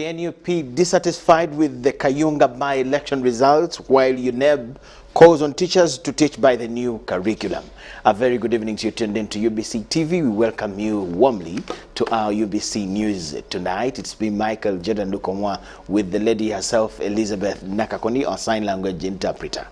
the NUP dissatisfied with the Kayunga by-election results, while UNEB calls on teachers to teach by the new curriculum. A very good evening to you tuned in to UBC TV. We welcome you warmly to our UBC News tonight. It's been Micheal, Lukomwa, with the lady herself, Elizabeth Nakakoni, our sign language interpreter.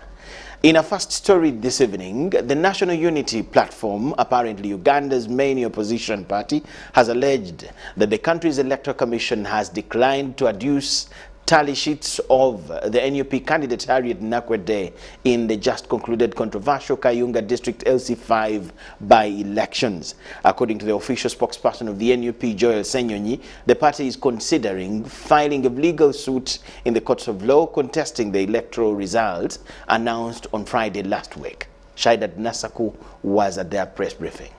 In a first story this evening, the National Unity Platform, apparently Uganda's main opposition party, has alleged that the country's electoral commission has declined to adduce tally sheets of the NUP candidate Harriet Nakwede in the just concluded controversial Kayunga District LC5 by-elections. According to the official spokesperson of the NUP, Joel Senyonyi, the party is considering filing a legal suit in the courts of law contesting the electoral results announced on Friday last week. Shaidat Nasaku was at their press briefing.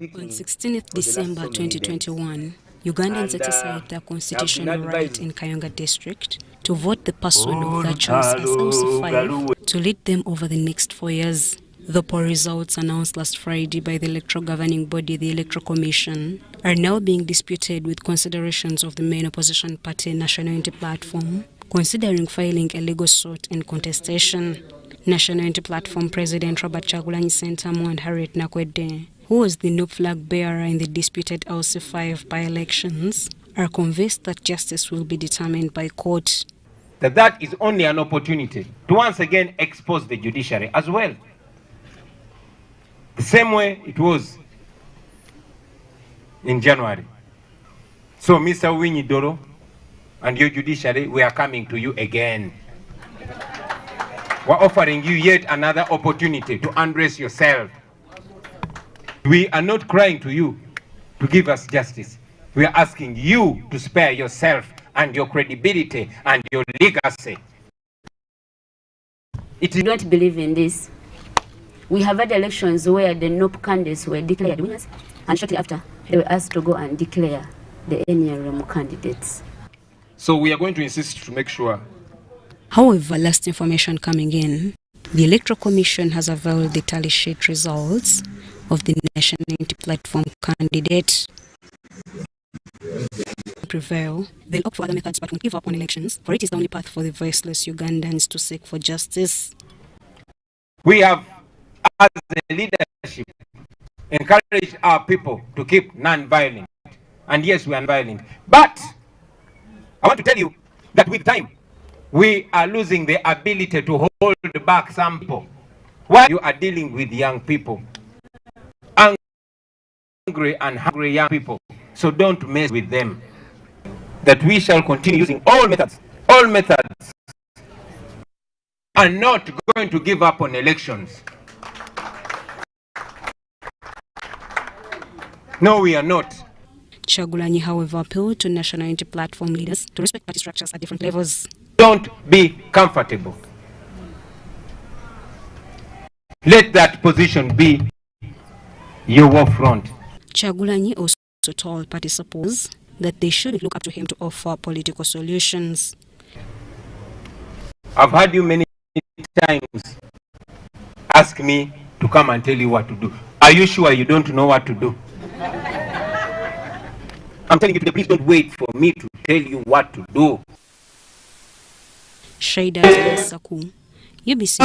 On 16th December 2021, Ugandans exercised their constitutional right in Kayunga district to vote the person of their choice as LC5 to lead them over the next 4 years. The poll results announced last Friday by the electoral governing body, the Electoral Commission, are now being disputed with considerations of the main opposition party, National Unity Platform, considering filing a legal suit in contestation. National Unity Platform President Robert Kyagulanyi Ssentamu and Harriet Nakwede, who was the new flag bearer in the disputed LC5 by-elections, are convinced that justice will be determined by court. That is only an opportunity to once again expose the judiciary as well. The same way it was in January. So Mr. Winnie Doro and your judiciary, we are coming to you again. We're offering you yet another opportunity to undress yourself. We are not crying to you to give us justice. We are asking you to spare yourself and your credibility and your legacy. We don't believe in this. We have had elections where the NUP candidates were declared winners, and shortly after, they were asked to go and declare the NRM candidates. So we are going to insist to make sure. However, last information coming in, the Electoral Commission has availed the tally sheet results of the National Unity Platform candidate prevail. They'll opt for other methods but won't give up on elections, for it is the only path for the voiceless Ugandans to seek for justice. We have, as a leadership, encouraged our people to keep non-violent. And yes, we are non-violent. But I want to tell you that with time, we are losing the ability to hold back some people. While you are dealing with young people, angry and hungry young people, so don't mess with them. That we shall continue using all methods, and not going to give up on elections. No, we are not. Kyagulanyi, however, appealed to National Unity Platform leaders to respect party structures at different levels. Don't be comfortable. Let that position be your war front. Kyagulanyi also told party supporters that they should look up to him to offer political solutions. I've heard you many times ask me to come and tell you what to do. Are you sure you don't know what to do? I'm telling you today, please don't wait for me to tell you what to do. Shaidat Nasaku, UBC.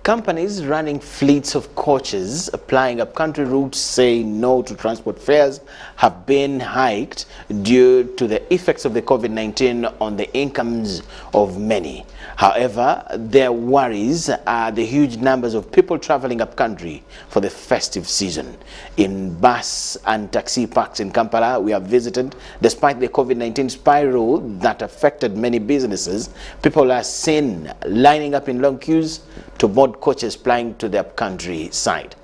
Companies running fleets of coaches applying upcountry routes say no to transport fares have been hiked due to the effects of the COVID-19 on the incomes of many. However, their worries are the huge numbers of people traveling upcountry for the festive season. In bus and taxi parks in Kampala, we have visited. Despite the COVID-19 spiral that affected many businesses, people are seen lining up in long queues to board coaches plying to the upcountry side.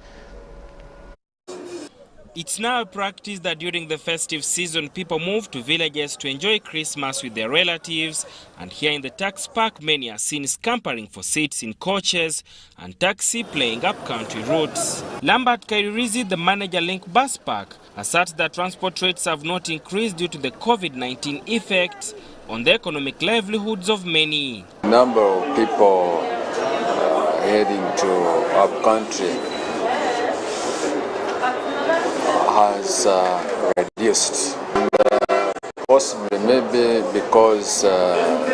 It's now a practice that during the festive season, people move to villages to enjoy Christmas with their relatives. And here in the tax park, many are seen scampering for seats in coaches and taxi playing up-country routes. Lambert Kairirizi, the manager Link Bus Park, asserts that transport rates have not increased due to the COVID-19 effects on the economic livelihoods of many. Number of people heading to up-country has reduced. Possibly maybe because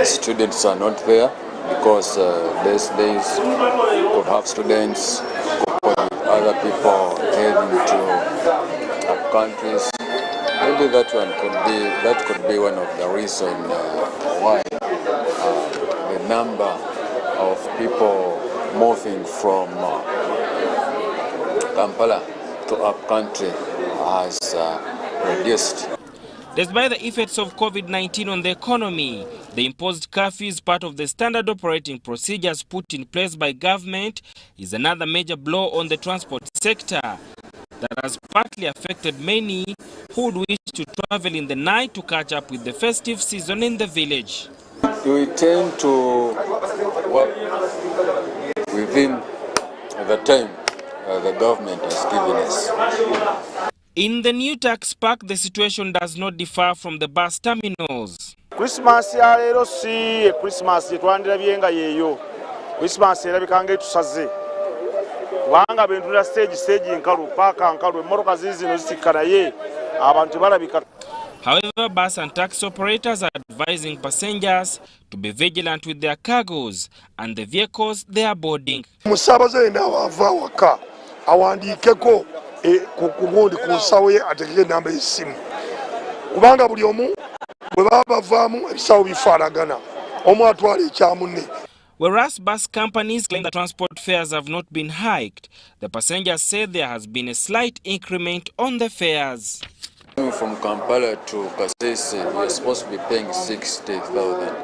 students are not there, because these days could have students coupled with other people heading to up countries. Maybe that could be one of the reasons why the number of people moving from Kampala to up country has reduced. Despite the effects of COVID-19 on the economy, the imposed curfew is part of the standard operating procedures put in place by government is another major blow on the transport sector that has partly affected many who would wish to travel in the night to catch up with the festive season in the village. We tend to work within the time the government has given us. In the new tax park, the situation does not differ from the bus terminals. Christmas ya lero si Christmas twandira byenga yeyo. Christmas erabika ngetusaze. Wanga bendula stage nkalu paka nkalu emmotoka zizino zisikana ye abantu balabika. However, bus and taxi operators are advising passengers to be vigilant with their cargoes and the vehicles they are boarding. Musabaze enda wava waka awandikeko kugundi kunsawo ye ategeke namba y'essimu kubanga buli omu bwe baba bavaamu ebisawo bifaanagana omu atwala ekyamunne. Whereas bus companies claim that transport fares have not been hiked, the passengers say there has been a slight increment on the fares. From Kampala to Kasese, you're supposed to be paying 60,000.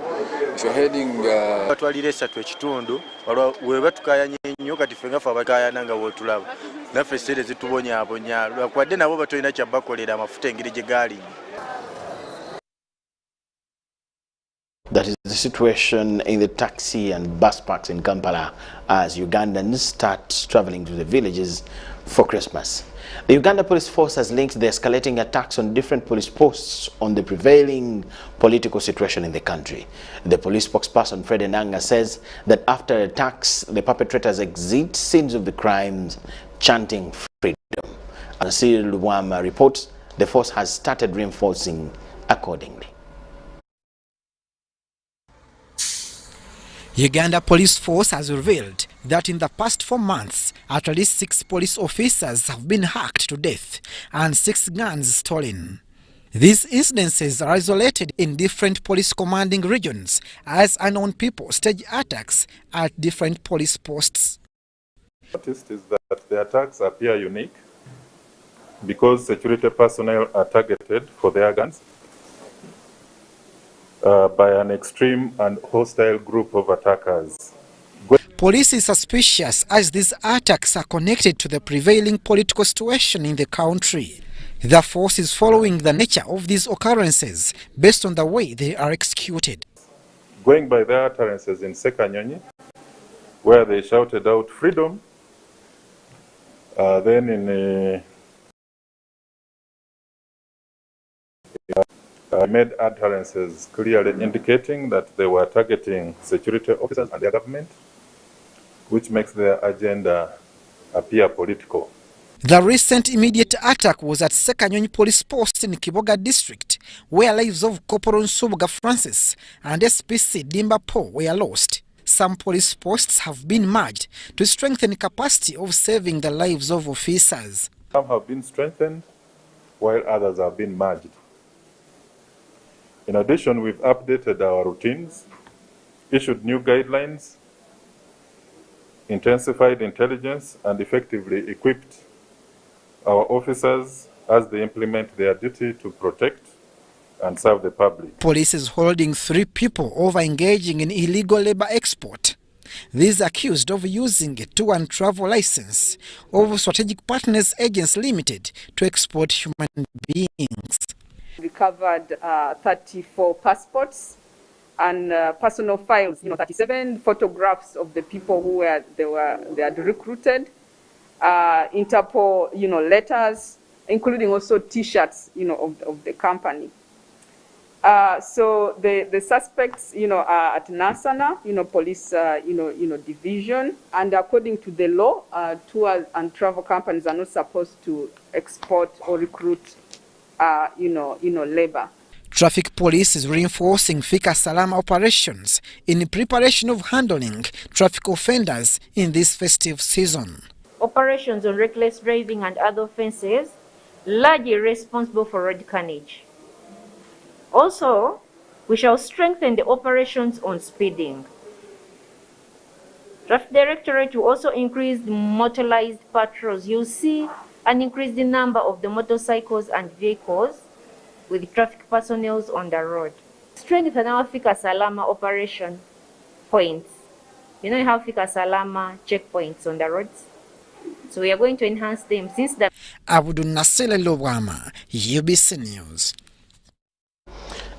If you're heading batwalire esatu ekitundu weba tukayanya nnyo kati fenga fa bakayana nga wotulaba naffe sere zitubonyaabonya lwakwadde nabo batolina kyabakolera amafuta engeri gye gaali. That is the situation in the taxi and bus parks in Kampala as Ugandans start traveling to the villages for Christmas. The Uganda Police Force has linked the escalating attacks on different police posts on the prevailing political situation in the country. The police spokesperson Fred Enanga says that after attacks, the perpetrators exit scenes of the crimes chanting freedom. As Cyril Lukomwa reports, the force has started reinforcing accordingly. Uganda Police Force has revealed that in the past 4 months, at least 6 police officers have been hacked to death and 6 guns stolen. These incidences are isolated in different police commanding regions as unknown people stage attacks at different police posts. What I noticed is that the attacks appear unique because security personnel are targeted for their guns by an extreme and hostile group of attackers. Police is suspicious as these attacks are connected to the prevailing political situation in the country. The force is following the nature of these occurrences based on the way they are executed. Going by their utterances in Sekanyonyi, where they shouted out freedom, then in made utterances clearly indicating that they were targeting security officers and their government, which makes their agenda appear political. The recent immediate attack was at Sekanyonyi Police Post in Kiboga District, where lives of Corporal Nsubuga Francis and SPC Dimba Po were lost. Some police posts have been merged to strengthen the capacity of saving the lives of officers. Some have been strengthened, while others have been merged. In addition, we've updated our routines, issued new guidelines, intensified intelligence, and effectively equipped our officers as they implement their duty to protect and serve the public. Police is holding 3 people over engaging in illegal labor export. These accused of using a tour and travel license of Strategic Partners Agents Limited to export human beings. Recovered 34 passports and personal files, 37 photographs of the people who they had recruited, Interpol, letters, including also T-shirts, of the company. So the suspects, are at Nasana, police, division, and according to the law, tours and travel companies are not supposed to export or recruit, labor. Traffic police is reinforcing Fika Salama operations in preparation of handling traffic offenders in this festive season. Operations on reckless driving and other offences largely responsible for road carnage. Also, we shall strengthen the operations on speeding. Traffic Directorate will also increase the motorized patrols. You'll see an increased number of the motorcycles and vehicles with traffic personnel on the road. Strengthen our Fika Salama operation points. You have Fika Salama checkpoints on the roads. So we are going to enhance them since that. Abdul Nasele Lobwama, UBC News.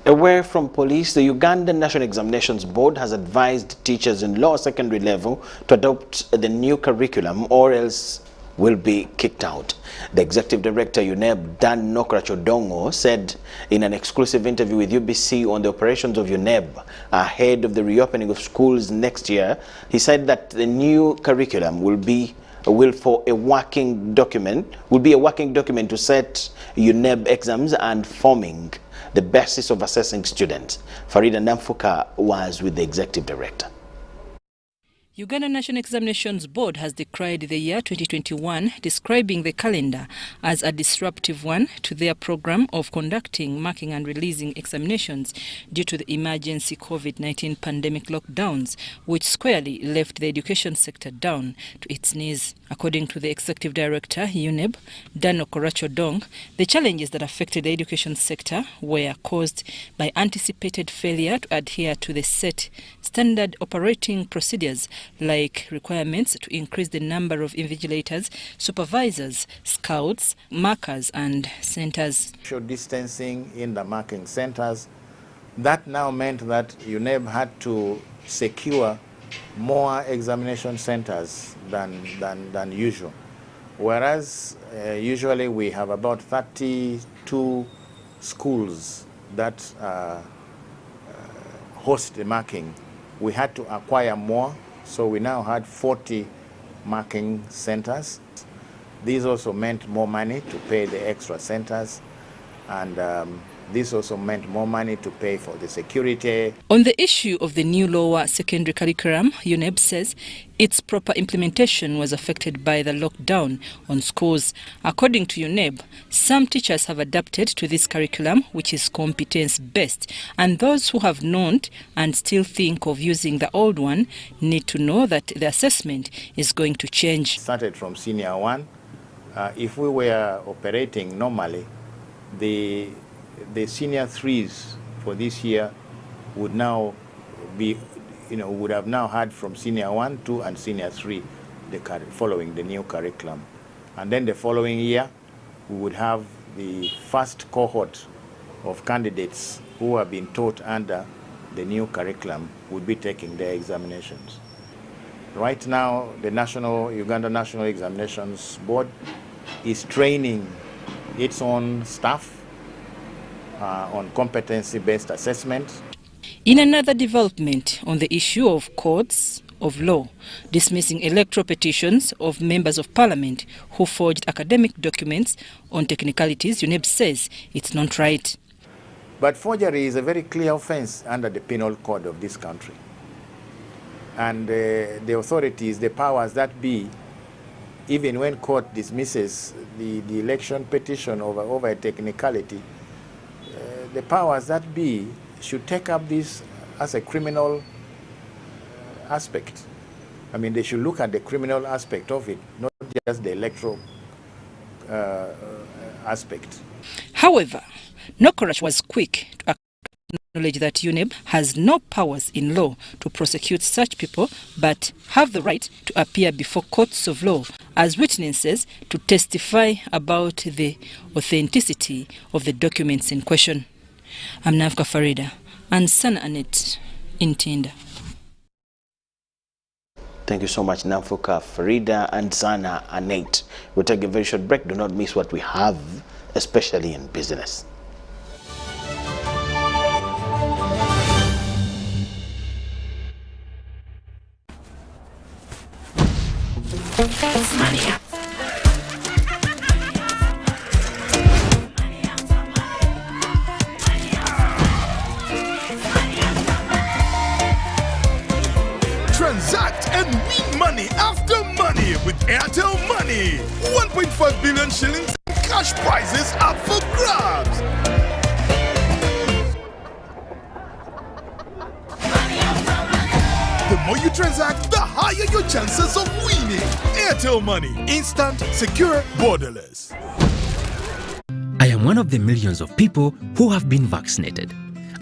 Away from police, the Ugandan National Examinations Board has advised teachers in lower secondary level to adopt the new curriculum or else will be kicked out. The Executive Director UNEB, Dan Nokrachodongo, said in an exclusive interview with UBC on the operations of UNEB ahead of the reopening of schools next year. He said that the new curriculum will be a working document to set UNEB exams and forming the basis of assessing students. Farida Namfuka was with the Executive Director. Uganda National Examinations Board has decried the year 2021, describing the calendar as a disruptive one to their program of conducting, marking and releasing examinations due to the emergency COVID-19 pandemic lockdowns, which squarely left the education sector down to its knees. According to the Executive Director, UNEB, Dan Nokrachodongo, the challenges that affected the education sector were caused by anticipated failure to adhere to the set standard operating procedures, like requirements to increase the number of invigilators, supervisors, scouts, markers and centers. Social distancing in the marking centers. That now meant that UNEB had to secure more examination centers than usual. Whereas usually we have about 32 schools that host the marking. We had to acquire more, so we now had 40 marking centers. These also meant more money to pay the extra centers, and this also meant more money to pay for the security. On the issue of the new lower secondary curriculum, UNEB says its proper implementation was affected by the lockdown on schools. According to UNEB, some teachers have adapted to this curriculum, which is competence-based, and those who have not and still think of using the old one need to know that the assessment is going to change. Started from senior one. If we were operating normally, the senior threes for this year would now be, would have now had from senior 1, 2, and senior 3 following the new curriculum. And then the following year, we would have the first cohort of candidates who have been taught under the new curriculum would be taking their examinations. Right now, the Uganda National Examinations Board is training its own staff on competency-based assessment. In another development on the issue of courts of law dismissing electoral petitions of members of parliament who forged academic documents on technicalities, UNEB says it's not right. But forgery is a very clear offense under the penal code of this country. And the authorities, the powers that be, even when court dismisses the election petition over a technicality, the powers that be should take up this as a criminal aspect. I mean, they should look at the criminal aspect of it, not just the electoral aspect. However, Nokorach was quick to acknowledge that UNEB has no powers in law to prosecute such people, but have the right to appear before courts of law as witnesses to testify about the authenticity of the documents in question. I'm Nafka Farida and Sana Anet in Tinda. Thank you so much, Namfuka Farida and Sana Anet. We'll take a very short break. Do not miss what we have, especially in business. Transact and win money after money with Airtel Money. 1.5 billion shillings in cash prizes up for grabs. The more you transact, the higher your chances of winning. Airtel Money. Instant, secure, borderless. I am one of the millions of people who have been vaccinated.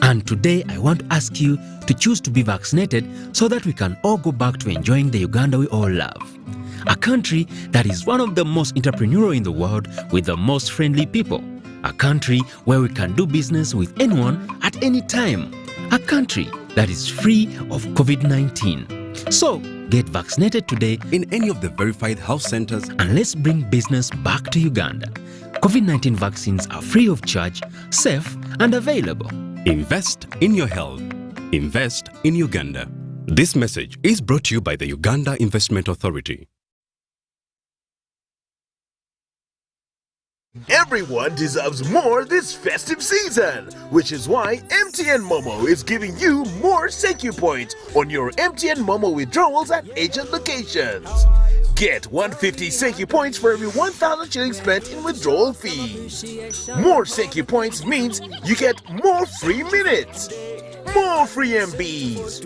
And today I want to ask you to choose to be vaccinated so that we can all go back to enjoying the Uganda we all love. A country that is one of the most entrepreneurial in the world with the most friendly people. A country where we can do business with anyone at any time. A country that is free of COVID-19. So, get vaccinated today in any of the verified health centers and let's bring business back to Uganda. COVID-19 vaccines are free of charge, safe and available. Invest in your health. Invest in Uganda. This message is brought to you by the Uganda Investment Authority. Everyone deserves more this festive season, which is why MTN Momo is giving you more thank you points on your MTN Momo withdrawals at agent locations. Get 150 thank you points for every 1,000 shillings spent in withdrawal fees. More thank you points means you get more free minutes, more free MBs,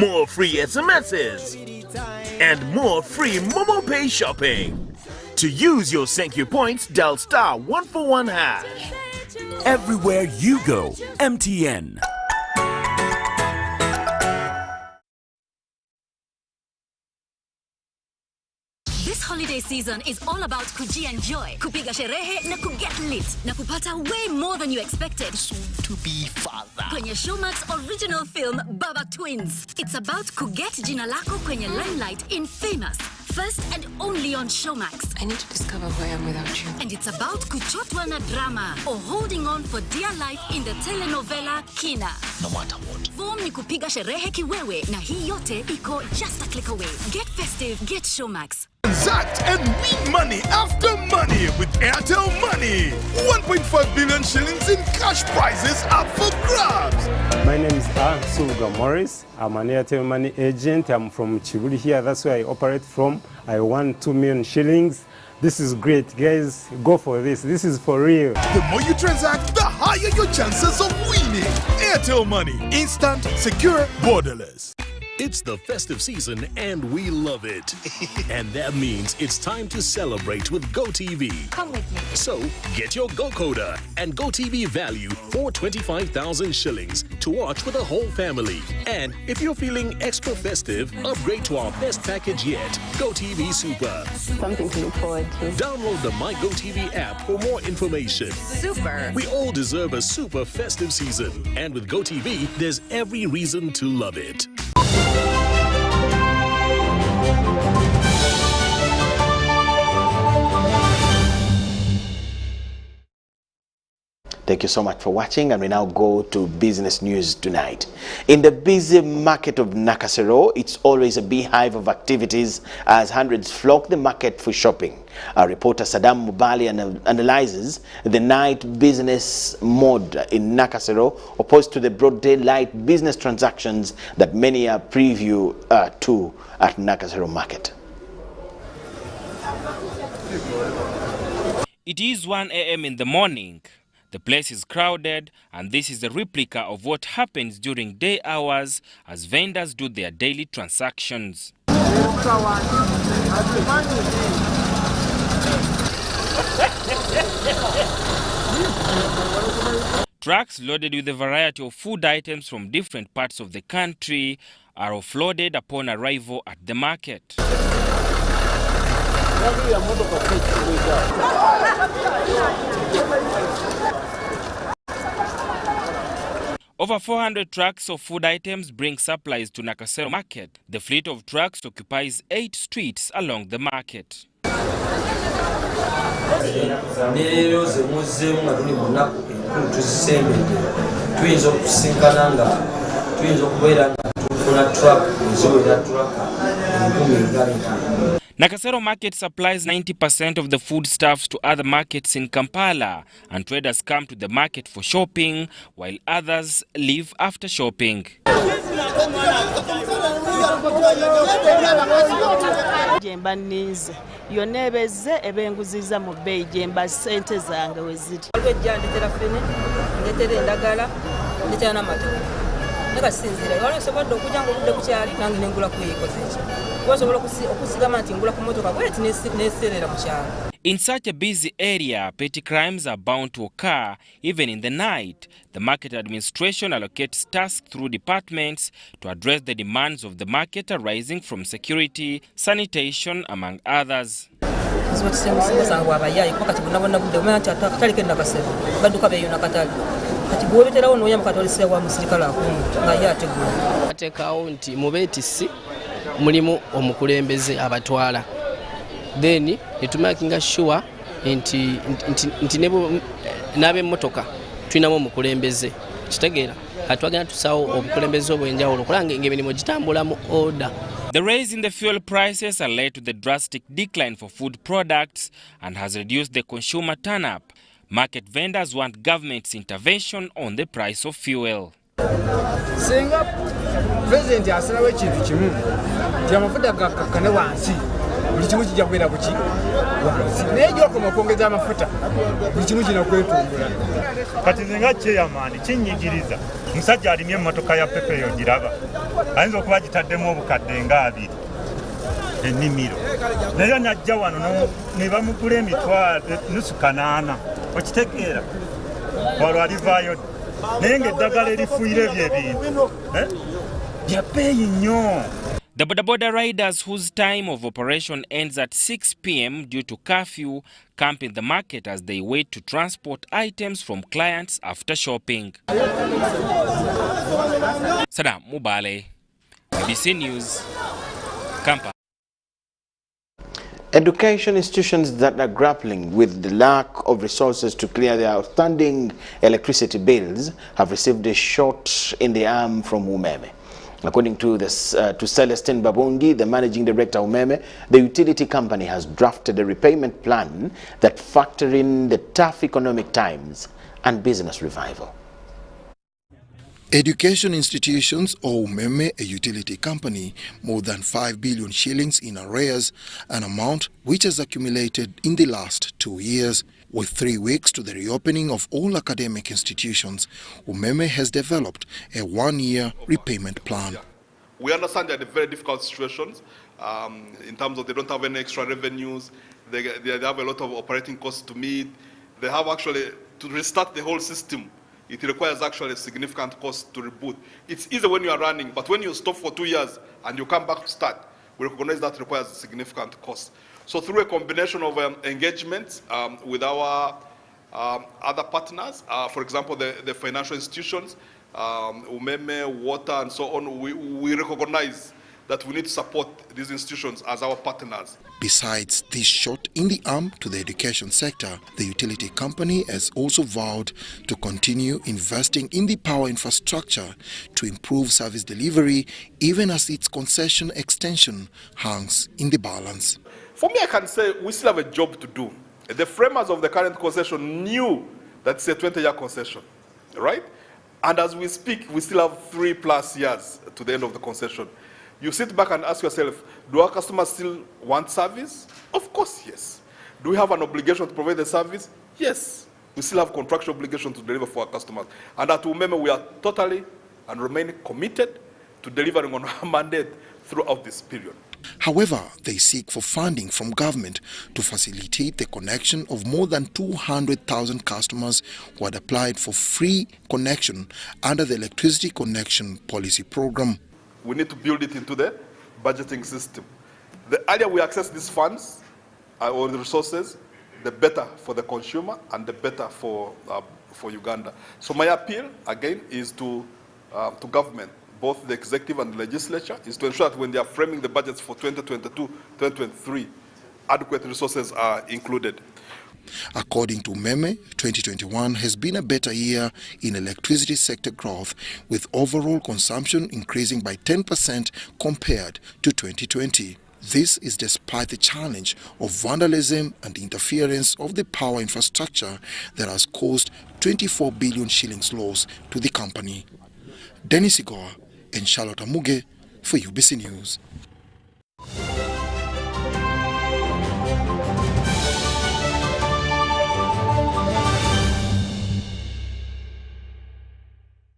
more free SMSs, and more free Momo Pay shopping. To use your thank you points, dial *141#. Everywhere you go, MTN. This holiday season is all about kujienjoy, kupiga sherehe na kuget lit na kupata way more than you expected. Soon to be father. Kwenye Showmax original film Baba Twins. It's about kuget jina lako kwenye limelight in Famous. First and only on Showmax. I need to discover who I am without you. And it's about kuchotwa na drama or holding on for dear life in the telenovela Kina. No matter what. Form ni kupiga sherehe kiwewe na hii yote iko just a click away. Get festive, get Showmax. Transact and win money after money with Airtel Money. 1.5 billion shillings in cash prizes up for grabs. My name is Suga Morris. I'm an Airtel Money agent. I'm from Chibuli here. That's where I operate from. I won 2 million shillings. This is great, guys. Go for this. This is for real. The more you transact, the higher your chances of winning. Airtel Money. Instant, secure, borderless. It's the festive season and we love it. And that means it's time to celebrate with GoTV. Come with me. So get your GoCoder and GoTV value for 25,000 shillings to watch with the whole family. And if you're feeling extra festive, upgrade to our best package yet, GoTV Super. Something to look forward to. Download the My GoTV app for more information. Super. We all deserve a super festive season. And with GoTV, there's every reason to love it. Thank you so much for watching, and we now go to business news tonight. In the busy market of Nakasero, it's always a beehive of activities as hundreds flock the market for shopping. Our reporter Saddam Mubali analyzes the night business mode in Nakasero opposed to the broad daylight business transactions that many are preview to at Nakasero market. It is 1 a.m. in the morning. The place is crowded, and this is a replica of what happens during day hours as vendors do their daily transactions. Trucks loaded with a variety of food items from different parts of the country are offloaded upon arrival at the market. Over 400 trucks of food items bring supplies to Nakasero market. The fleet of trucks occupies 8 streets along the market. Nakasero market supplies 90% of the foodstuffs to other markets in Kampala, and traders come to the market for shopping, while others leave after shopping. In such a busy area, petty crimes are bound to occur even in the night. The market administration allocates tasks through departments to address the demands of the market arising from security, sanitation, among others. Mulimu omukulembeze abatwala then netumakinga sure nti nabe motoka tulinamu omukulembeze kitegeera atwagenda tusawo obukulembeze obwenjawulo kulanga emirimu gitambula mu order. The rise in the fuel prices has led to the drastic decline for food products and has reduced the consumer turn-up. Market vendors want government's intervention on the price of fuel. President asalawo ekintu kimu nti amafuta gakkakane wansi buli kimu kijja kubeera kuki wansi naye gyokoma okwongeza amafuta buli kimu kina kwetumbula. Kati nze nga chairman kinyigiriza musajja alimye emmotoka ya pepeyo giraba ayinza okuba gitaddemu obukadde nga 2 ennimiro naye najja wano ne bamugula emitwalo nusu kanaana okitegeera olwo alivaayo naye ng'eddagala erifuire ebyebintu The boda riders whose time of operation ends at 6 p.m. due to curfew camp in the market as they wait to transport items from clients after shopping. Sadam Mubale, UBC News, Kampala. Education institutions that are grappling with the lack of resources to clear their outstanding electricity bills have received a shot in the arm from UMEME. According to Celestine Babungi, the managing director of UMEME, the utility company has drafted a repayment plan that factors in the tough economic times and business revival. Education institutions owe UMEME, a utility company, more than 5 billion shillings in arrears, an amount which has accumulated in the last 2 years. With 3 weeks to the reopening of all academic institutions, UMEME has developed a 1-year repayment plan. We understand they're in very difficult situations in terms of they don't have any extra revenues, they have a lot of operating costs to meet, they have actually to restart the whole system. It requires actually a significant cost to reboot. It's easy when you are running, but when you stop for 2 years and you come back to start, we recognize that requires a significant cost. So through a combination of engagements with our other partners, for example, the financial institutions, UMEME, water, and so on, we recognize that we need to support these institutions as our partners. Besides this shot in the arm to the education sector, the utility company has also vowed to continue investing in the power infrastructure to improve service delivery, even as its concession extension hangs in the balance. For me, I can say we still have a job to do. The framers of the current concession knew that it's a 20-year concession, right? And as we speak, we still have 3+ years to the end of the concession. You sit back and ask yourself, do our customers still want service? Of course, yes. Do we have an obligation to provide the service? Yes. We still have contractual obligation to deliver for our customers. And at UMEME, we are totally and remain committed to delivering on our mandate throughout this period. However, they seek for funding from government to facilitate the connection of more than 200,000 customers who had applied for free connection under the Electricity Connection Policy Program. We need to build it into the budgeting system. The earlier we access these funds or the resources, the better for the consumer and the better for Uganda. So my appeal, again, is to government, both the executive and the legislature, is to ensure that when they are framing the budgets for 2022, 2023, adequate resources are included. According to UMEME, 2021 has been a better year in electricity sector growth, with overall consumption increasing by 10% compared to 2020. This is despite the challenge of vandalism and interference of the power infrastructure that has caused 24 billion shillings loss to the company. Dennis Igor and Charlotte Amuge for UBC News.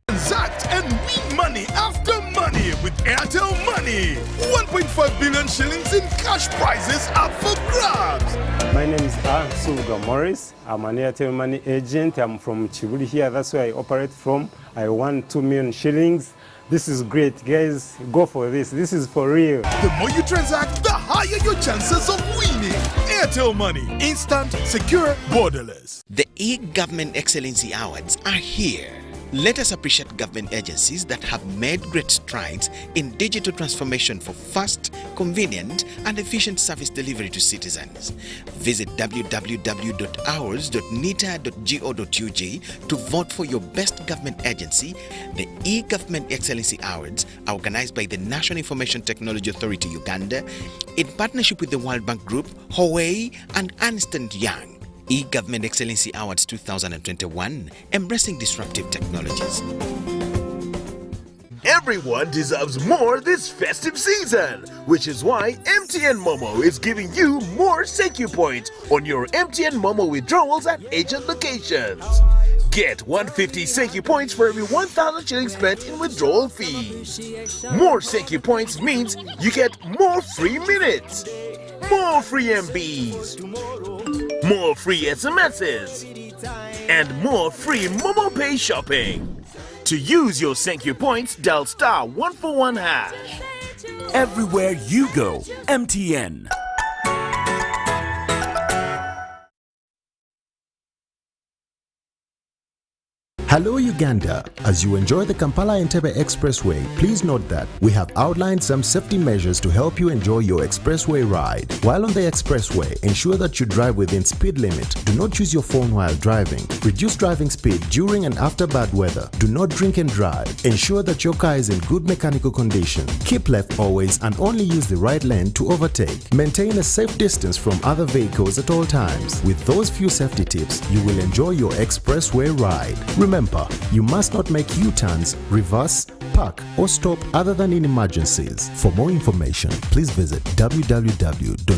Transact and win money after money with Airtel Money. 1.5 billion shillings in cash prizes up for grabs. My name is Lukomwa. I'm an Airtel Money agent. I'm from Chibuli here. That's where I operate from. I won 2 million shillings. This is great, guys. Go for this. This is for real. The more you transact, the higher your chances of winning. Airtel Money. Instant, secure, borderless. The e-Government Excellency Awards are here. Let us appreciate government agencies that have made great strides in digital transformation for fast, convenient, and efficient service delivery to citizens. Visit www.awards.nita.go.ug to vote for your best government agency. The e-Government Excellency Awards are organized by the National Information Technology Authority Uganda in partnership with the World Bank Group, Huawei, and Ernst & Young. E-Government Excellency Awards 2021, embracing disruptive technologies. Everyone deserves more this festive season, which is why MTN Momo is giving you more thank you points on your MTN Momo withdrawals at agent locations. Get 150 thank you points for every 1,000 shillings spent in withdrawal fees. More thank you points means you get more free minutes, more free MBs, more free SMSs, and more free Momo Pay shopping. To use your thank you points, dial *141#. Everywhere you go, MTN. Hello Uganda. As you enjoy the Kampala-Entebbe Expressway, please note that we have outlined some safety measures to help you enjoy your expressway ride. While on the expressway, ensure that you drive within speed limit. Do not use your phone while driving. Reduce driving speed during and after bad weather. Do not drink and drive. Ensure that your car is in good mechanical condition. Keep left always and only use the right lane to overtake. Maintain a safe distance from other vehicles at all times. With those few safety tips, you will enjoy your expressway ride. Remember, you must not make U-turns, reverse, park, or stop other than in emergencies. For more information, please visit www.kee.go.ug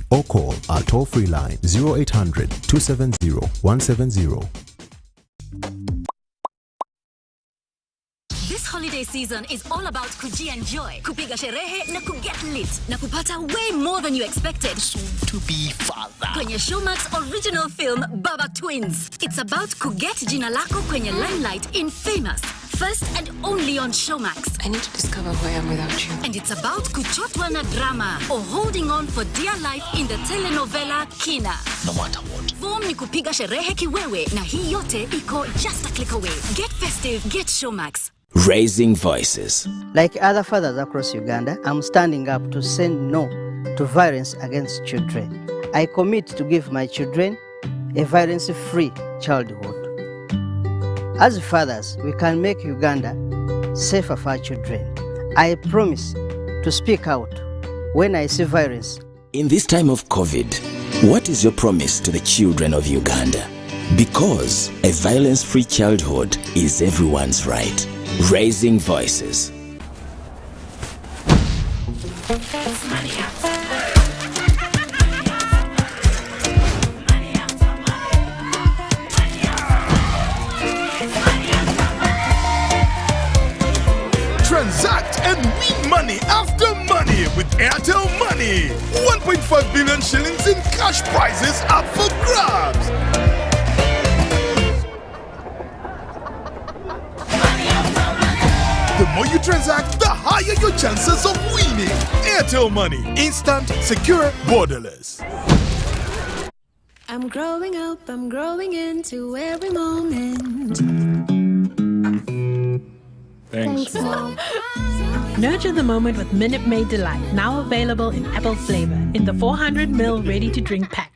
or call our toll-free line 0800 270 170. This holiday season is all about kujienjoy, kupiga sherehe na kuget lit na kupata way more than you expected. Soon to be father. Kwenye Showmax original film Baba Twins. It's about kuget jina lako kwenye limelight in Famous. First and only on Showmax. I need to discover who I am without you. And it's about kuchotwa na drama or holding on for dear life in the telenovela Kina. No matter what. Form ni kupiga sherehe kiwewe na hii yote iko just a click away. Get festive, get Showmax. Raising voices. Like other fathers across Uganda, I'm standing up to say no to violence against children. I commit to give my children a violence-free childhood. As fathers, we can make Uganda safer for our children. I promise to speak out when I see violence. In this time of COVID, what is your promise to the children of Uganda? Because a violence-free childhood is everyone's right. Raising voices. Transact and win money after money with Airtel Money. 1.5 billion shillings in cash prizes up for grabs. The more you transact, the higher your chances of winning. Airtel Money. Instant, secure, borderless. I'm growing up, I'm growing into every moment. Thanks, Mom. Nurture the moment with Minute Maid Delight, now available in apple flavor in the 400ml ready-to-drink pack.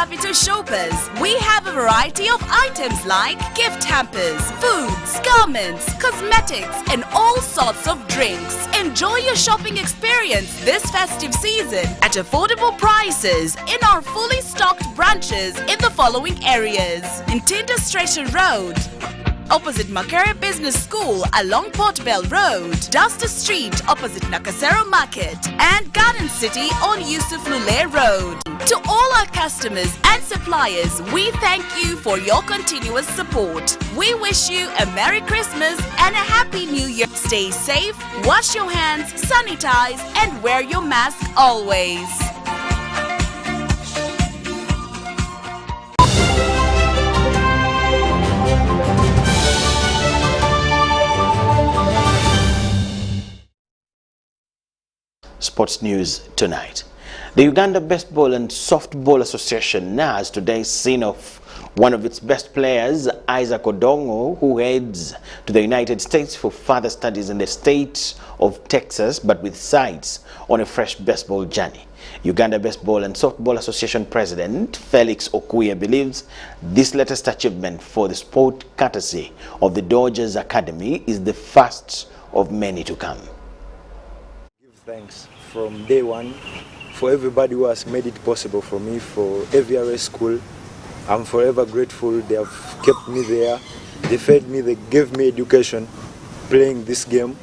Capital shoppers, we have a variety of items like gift hampers, foods, garments, cosmetics, and all sorts of drinks. Enjoy your shopping experience this festive season at affordable prices in our fully stocked branches in the following areas: in Tinder Station Road, opposite Makerere Business School along Port Bell Road, Duster Street opposite Nakasero Market, and Garden City on Yusuf Lule Road. To all our customers and suppliers, we thank you for your continuous support. We wish you a Merry Christmas and a Happy New Year. Stay safe, wash your hands, sanitize, and wear your mask always. Sports news tonight. The Uganda Baseball and Softball Association has today seen off one of its best players, Isaac Odongo, who heads to the United States for further studies in the state of Texas, but with sights on a fresh baseball journey. Uganda Baseball and Softball Association President Felix Okuye believes this latest achievement for the sport, courtesy of the Dodgers Academy, is the first of many to come. Thanks from day one for everybody who has made it possible for me, for AVRS School. I'm forever grateful. They have kept me there. They fed me, they gave me education playing this game.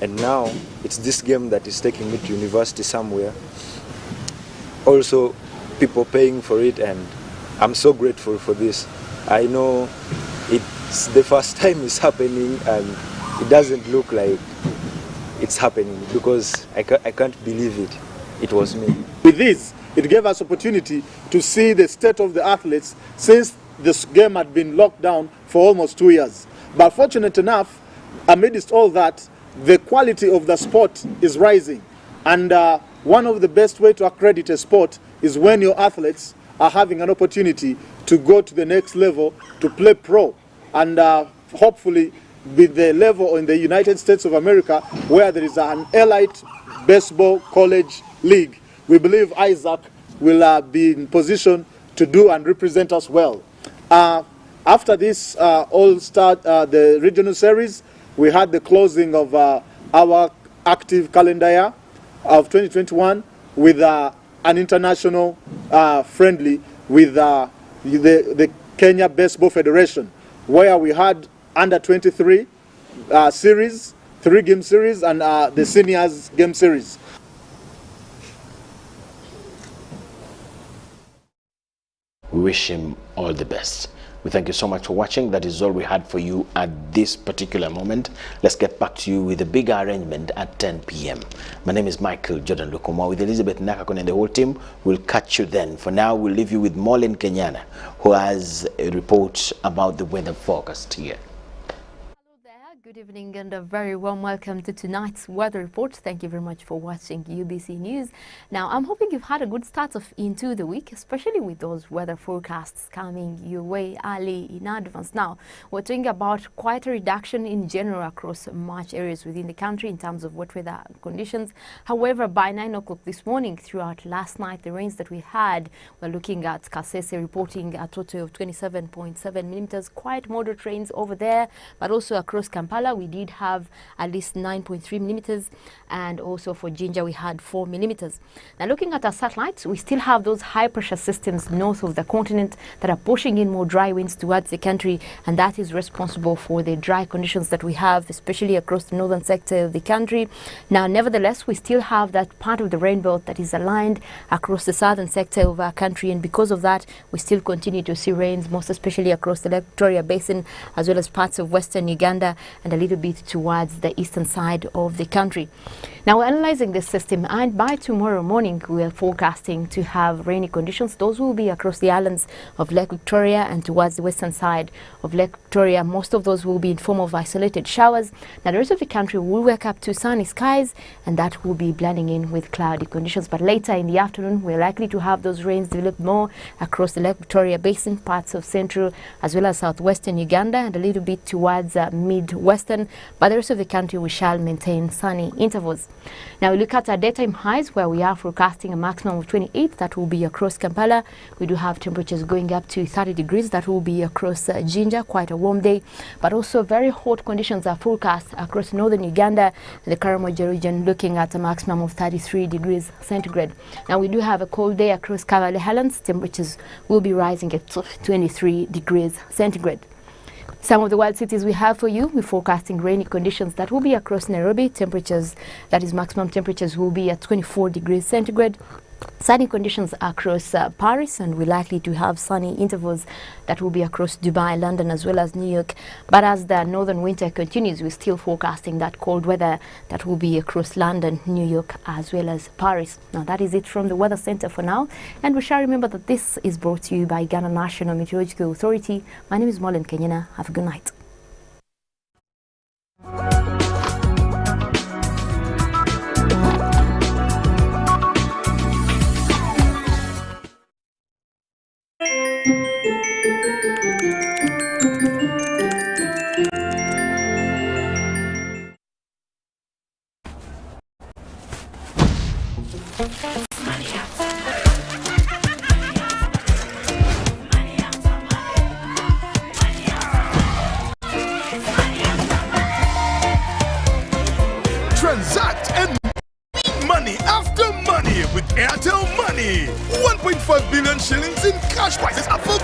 And now it's this game that is taking me to university somewhere. Also, people paying for it, and I'm so grateful for this. I know it's the first time it's happening, and it doesn't look like it's happening because I can't believe it. It was me. With this, it gave us opportunity to see the state of the athletes since this game had been locked down for almost 2 years. But fortunate enough, amidst all that, the quality of the sport is rising. And one of the best way to accredit a sport is when your athletes are having an opportunity to go to the next level, to play pro. And hopefully, with the level in the United States of America, where there is an elite baseball college league, we believe Isaac will be in position to do and represent us well. After this All-Star, the regional series, we had the closing of our active calendar year of 2021 with an international friendly with the Kenya Baseball Federation, where we had under 23 series, 3-game series, and the seniors game series. We wish him all the best. We thank you so much for watching. That is all we had for you at this particular moment. Let's get back to you with a bigger arrangement at 10 p.m. My name is Micheal Jordan Lukomwa with Elizabeth Nakakon and the whole team. We'll catch you then. For now, we'll leave you with Molin Kenyana, who has a report about the weather forecast here. Good evening and a very warm welcome to tonight's weather report. Thank you very much for watching UBC News. Now, I'm hoping you've had a good start into the week, especially with those weather forecasts coming your way early in advance. Now, we're talking about quite a reduction in general across much areas within the country in terms of wet weather conditions. However, by 9 o'clock this morning, throughout last night, the rains that we had, we're looking at Kasese reporting a total of 27.7 millimeters, quite moderate rains over there, but also across Kampala, we did have at least 9.3 millimeters, and also for Jinja we had 4 millimeters. Now, looking at our satellites, we still have those high pressure systems north of the continent that are pushing in more dry winds towards the country, and that is responsible for the dry conditions that we have, especially across the northern sector of the country. Now, nevertheless, we still have that part of the rain belt that is aligned across the southern sector of our country, and because of that, we still continue to see rains, most especially across the Lake Victoria Basin, as well as parts of western Uganda and a little bit towards the eastern side of the country. Now, we're analyzing this system, and by tomorrow morning we are forecasting to have rainy conditions. Those will be across the islands of Lake Victoria and towards the western side of Lake Victoria. Most of those will be in form of isolated showers. Now, the rest of the country will wake up to sunny skies, and that will be blending in with cloudy conditions. But later in the afternoon, we're likely to have those rains develop more across the Lake Victoria Basin, parts of central as well as southwestern Uganda, and a little bit towards midwestern eastern, but the rest of the country we shall maintain sunny intervals. Now we look at our daytime highs, where we are forecasting a maximum of 28. That will be across Kampala. We do have temperatures going up to 30 degrees. That will be across Jinja, quite a warm day, but also very hot conditions are forecast across northern Uganda, the Karamoja region, looking at a maximum of 33 degrees centigrade. Now we do have a cold day across Kavale Highlands. Temperatures will be rising at 23 degrees centigrade. Some of the wild cities we have for you, we're forecasting rainy conditions that will be across Nairobi. Temperatures, that is maximum temperatures, will be at 24 degrees centigrade. Sunny conditions across Paris, and we're likely to have sunny intervals that will be across Dubai, London, as well as New York. But as the northern winter continues, we're still forecasting that cold weather that will be across London, New York, as well as Paris. Now that is it from the Weather Center for now, and we shall remember that this is brought to you by Ghana National Meteorological Authority. My name is Mollen Kenyana. Have a good night. Transact and money after money with Airtel Money. 1.5 billion shillings in cash prizes up for